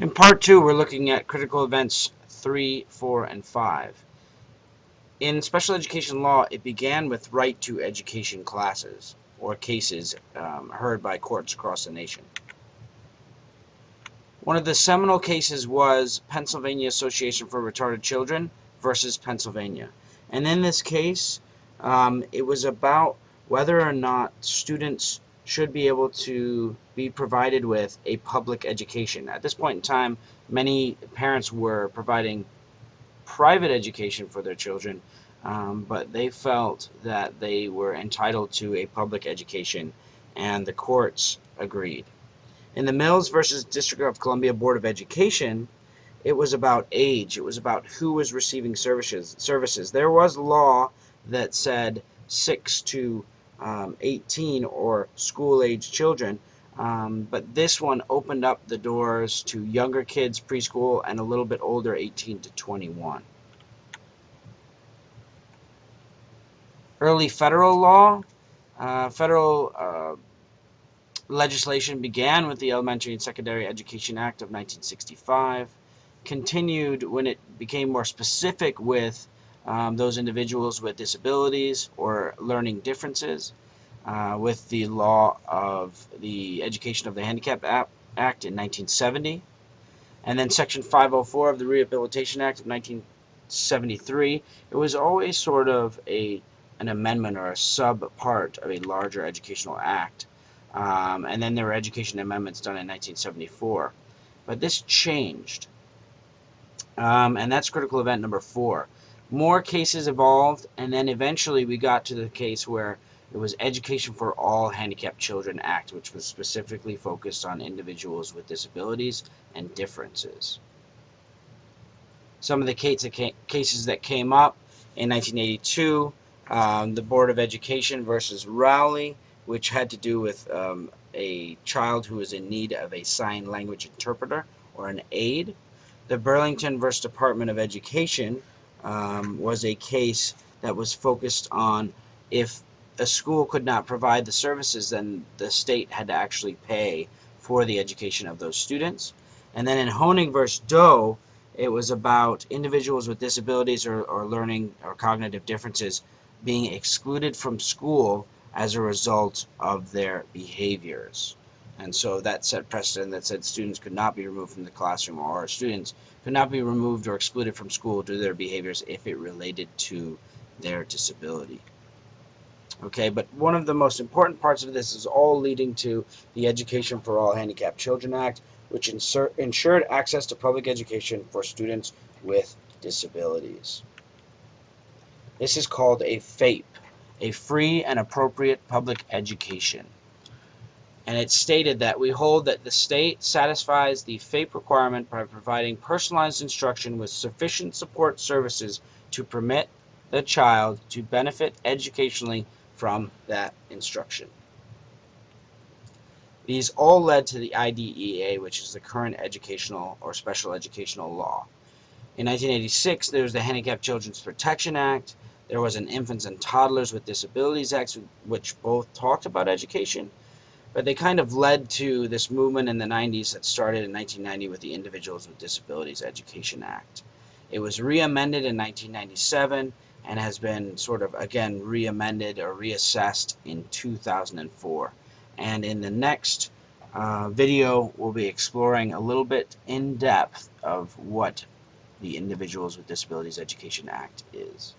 In part 2, we're looking at critical events 3, 4, and 5. In special education law, it began with right to education classes or cases heard by courts across the nation. One of the seminal cases was Pennsylvania Association for Retarded Children versus Pennsylvania. And in this case, it was about whether or not students should be able to be provided with a public education. At this point in time, many parents were providing private education for their children, but they felt that they were entitled to a public education, and the courts agreed. In the Mills versus District of Columbia Board of Education, it was about age. It was about who was receiving services. There was law that said 6 to 18 or school-age children, but this one opened up the doors to younger kids, preschool, and a little bit older, 18 to 21. Early federal law, federal legislation began with the Elementary and Secondary Education Act of 1965, continued when it became more specific with those individuals with disabilities or learning differences, with the law of the Education of the Handicapped Act in 1970, and then Section 504 of the Rehabilitation Act of 1973. It was always sort of an amendment or a sub-part of a larger educational act. And then there were education amendments done in 1974. But this changed. And that's critical event number 4. More cases evolved, and then eventually we got to the case where it was Education for All Handicapped Children Act, which was specifically focused on individuals with disabilities and differences. Some of the cases that came up in 1982, the Board of Education versus Rowley, which had to do with a child who was in need of a sign language interpreter or an aide. The Burlington versus Department of Education was a case that was focused on if a school could not provide the services, then the state had to actually pay for the education of those students. And then in Honig versus Doe, it was about individuals with disabilities or learning or cognitive differences being excluded from school as a result of their behaviors. And so that set precedent that said students could not be removed from the classroom, or students could not be removed or excluded from school due to their behaviors if it related to their disability. Okay, but one of the most important parts of this is all leading to the Education for All Handicapped Children Act, which ensured access to public education for students with disabilities. This is called a FAPE, a free and appropriate public education. And it stated that we hold that the state satisfies the FAPE requirement by providing personalized instruction with sufficient support services to permit the child to benefit educationally from that instruction. These all led to the IDEA, which is the current educational or special educational law. In 1986, there was the Handicapped Children's Protection Act. There was an Infants and Toddlers with Disabilities Act, which both talked about education, but they kind of led to this movement in the 90s that started in 1990 with the Individuals with Disabilities Education Act. It was re-amended in 1997 and has been sort of, again, re-amended or reassessed in 2004. And in the next video, we'll be exploring a little bit in depth of what the Individuals with Disabilities Education Act is.